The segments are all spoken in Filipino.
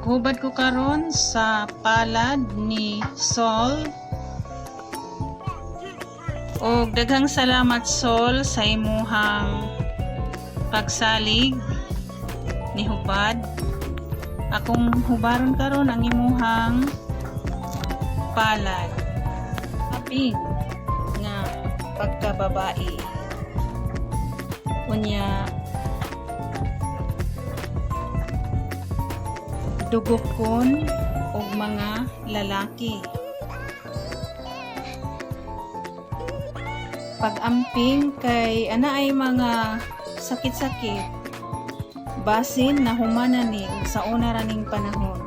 Maghubad ko karon sa palad ni Sol. Og daghang salamat Sol sa imuhang pagsalig ni hubad. Akong hubaron karon ang imuhang palad. Aping nga pagkababae. Unya dugokon og mga lalaki. Pag-amping kay ana ay mga sakit-sakit basin na humananin sa una raning panahon.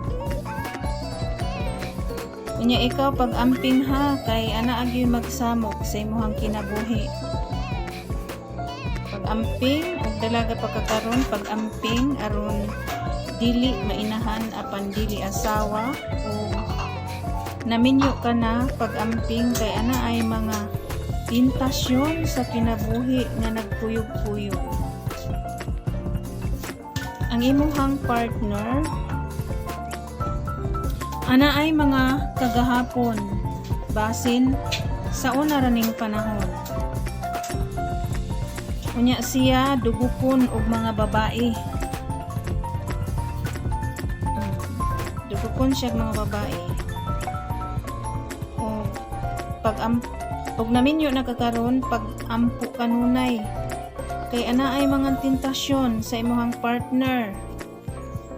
Unya ikaw pag-amping ha kay ana agyon magsamok sa imong kinabuhi. Pag-amping og dalaga pagkakaron pag-amping aron dili mainahan apan dili asawa o naminyo ka na pag-amping kay ana ay mga tentasyon sa kinabuhi nga nagpuyog-puyog. Ang imuhang partner ana ay mga kagahapon basin sa una raning panahon. Unya siya dugukon og mga babae. Dugukon siya mga babae. O pag naminyo nagkakaroon pag-ampo kanunay kay ana ay mga tentasyon sa imong partner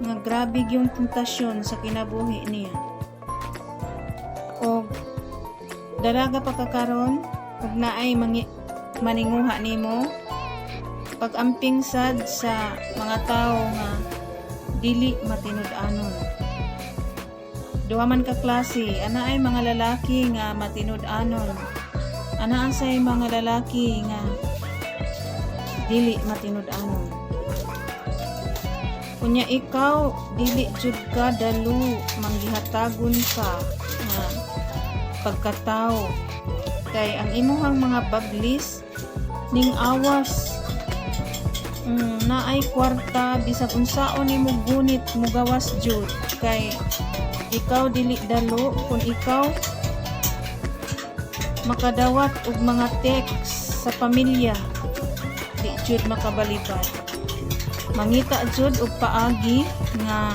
nga grabe yung tentasyon sa kinabuhi niya. O dalaga pagkakaroon pag naay maninguha nimo pag-amping sad sa mga tao nga dili matinud-anon. Duha man ka klase, ana ay mga lalaki nga matinud-anon. Ana ansay mga lalaki nga dili matinud-anon. Unya ikaw dili jud ka dalu manggihatagon ka nga pagkatao kay ang imuhang mga baglis ning awas naay kwarta bisag unsaon nimo gunit mugawas jud kay ikaw dili dalo kung ikaw makadawat og mga text sa pamilya di jud makabalibad. Mangita jud og paagi nga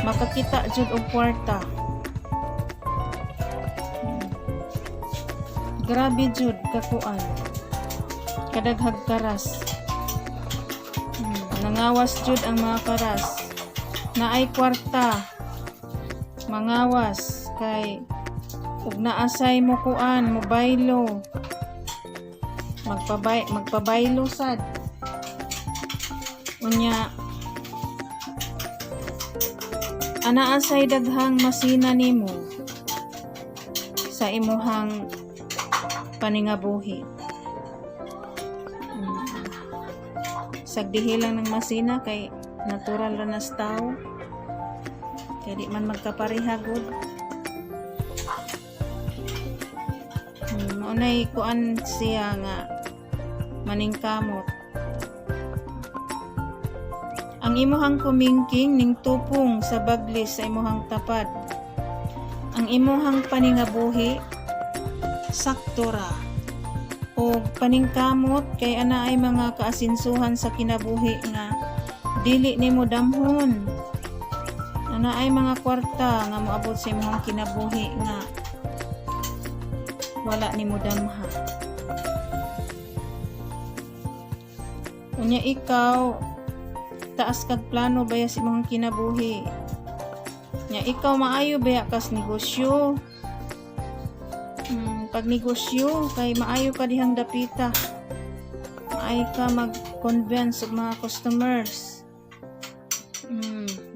makakita jud og kwarta. Grabe jud kakuan kadaghag karas. Nangawas jud ang mga karas. Naay kwarta mangawas kay ug naasay mo kuan mobaylo magpabaylo sad. Unya ana asay daghang masina nimo sa imuhang paningabuhi. Sagdihi lang ng masina kay natural ra nas tao kaya di man magkaparehagod. Maunay kuan siya nga maningkamot. Ang imuhang kumingking ning tupong sa baglis sa imuhang tapad. Ang imuhang paningabuhi sakto ra. O paningkamot kay ana ay mga kaasinsuhan sa kinabuhi nga dili nimo damhon. Ana ay mga kwarta nga moabot sa imong kinabuhi nga wala nimo damha. Unya ikaw taas kag plano baya sa imong kinabuhi. Nya ikaw maayo baya kas negosyo. Pag negosyo kay maayo ka dihang dapita. Maayo ka mag-convince og mga customers.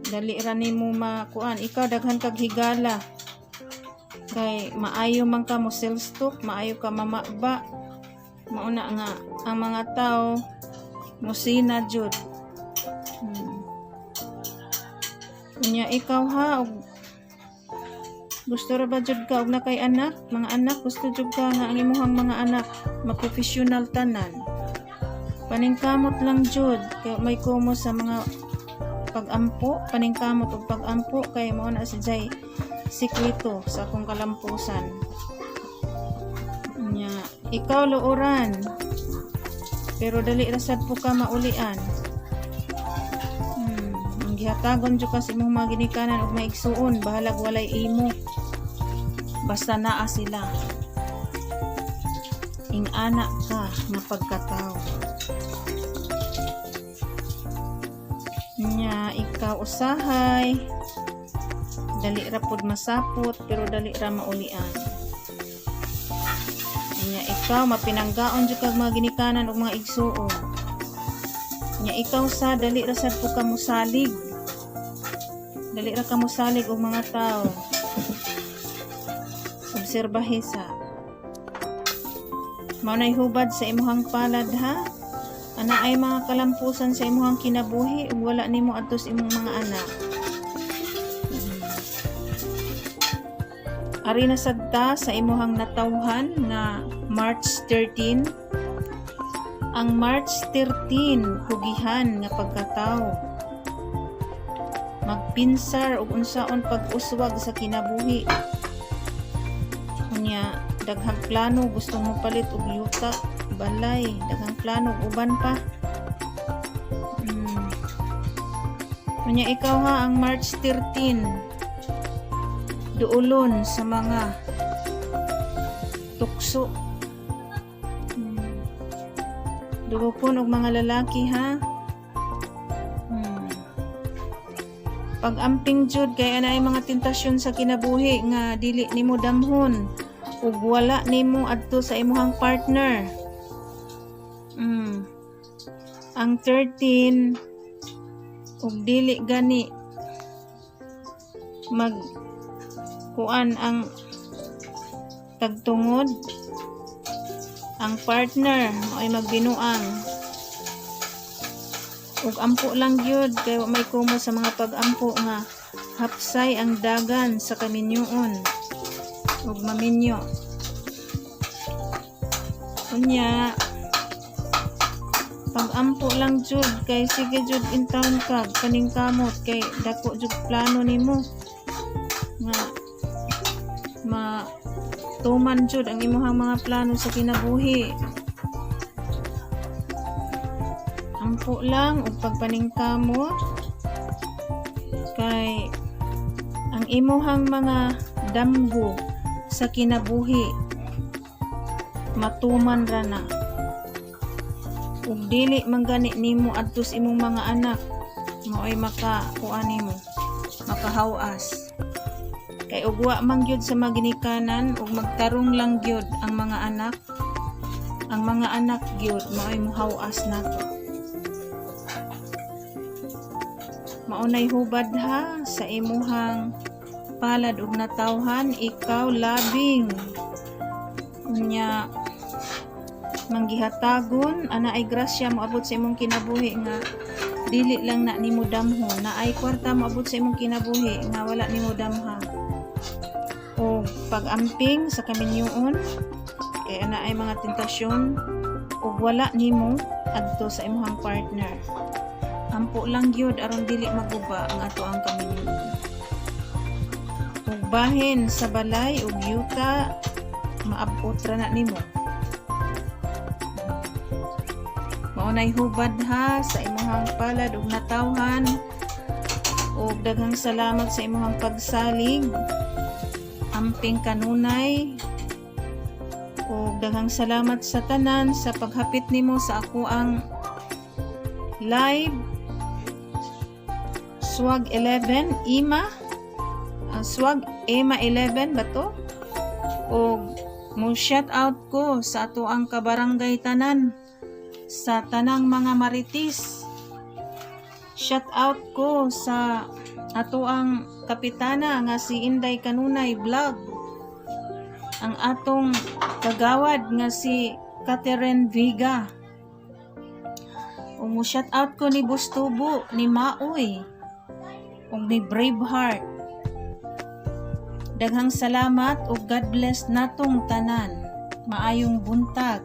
Dali ra nimo makuan. Ikaw daghan kag higala. Kay maayo man ka mo sell stock, maayo ka mamaba. Mauna nga ang mga tao musina jud. Unya ikaw ha og gusto ra ba jud ka og nakay anak, mga anak gusto jud ka nga ang imuhang mga anak maprofessional tanan. Paningkamot lang jud kay may kumo sa mga pag-ampo, paningkamot ug pag-ampo kay mao na si Jay sikreto sa akong kalampusan. Nya, ikaw luoran. Pero dali ra sad po ka maulian. Ang gihatagon jud ka sa imong mga ginikanan ug maigsuon, bahalag walay imo. Basta naa sila. Ing-ana ka nga pagkatao. Nya, ikaw usahay. Dali ra pud masapot pero dali ra maulian. Nya, ikaw mapinanggaon jud kag mga ginikanan ug mga igsuon. Nya, ikaw sa dali ra sad po ka mosalig. Dali ra ka mosalig og mga tao. Obserbahe sa. Mao nay hubad sa imuhang palad ha. Ana ay mga kalampusan sa imuhang kinabuhi ug wala nimo adto sa imong mga anak. Ari na sadta sa imuhang natawhan na March 13. Ang March 13 pugihan nga pagkatao. Magpinsar ug unsaon pag-uswag sa kinabuhi. Unya, daghang plano gusto mo palit og yuta, balay, daghang plano ug uban pa. Unya, ikaw ha ang March 13. Duulon sa mga tukso. Dugokon og mga lalaki ha. Pag-amping jud kay anay mga tentasyon sa kinabuhi nga dili nimo damhon ug wala nimo adto sa imuhang partner. Ang 13 ug dili gani mag kuan ang tagtungod, ang partner ay magbinuang ug ampo lang gyud kay may kumo sa mga pag-ampo nga hapsay ang dagan sa kaminyoon ug maminyo. Unya, pag-ampo lang jud kay sige jud intawon ka paningkamot kay dako jud plano nimo nga tuman jud ang imuhang mga plano sa kinabuhi. Ampo lang ug pagpaningkamot kay ang imuhang mga damgo sa kinabuhi matuman ra na ug dili man gani nimo adto sa imong mga anak maoy makakuan nimo makahawas. Kay ugwa man gyud sa maginikanan ug magtarong lang gyud ang mga anak. Ang mga anak gyud mao'y muhawas nato. Maunay hubad ha sa imuhang palad ug natawhan, ikaw labing. Unya, manggihatagon ana ay grasya moabot sa imong kinabuhi nga dili lang na nimo damhon, na ay kwarta moabot sa imong kinabuhi nga wala nimo damha. O pag-amping sa kaminyoon kay ana ay mga tentasyon ug wala nimo adto sa imong partner. Ampo lang gyud aron dili maguba ang ato ang kaminyoon. Ug bahin sa balay ug yuta maabot ra na nimo. Maunay hubad ha sa imong palad ug natawhan ug daghang salamat sa imong pagsalig. Amping kanunay ug daghang salamat sa tanan sa paghapit nimo sa ako ang live Swag 11 Swag Ema 11 ba to? ug mo shout out ko sa ato ang kabarangay tanan sa tanang mga maritis. Shout out ko sa ato ang kapitana nga si Inday Kanunay Vlog, ang atong kagawad nga si Catherine Viga, ug mo shout out ko ni Bustubo, ni Maoy ug ni Braveheart. Daghang salamat ug God bless natong tanan. Maayong buntag.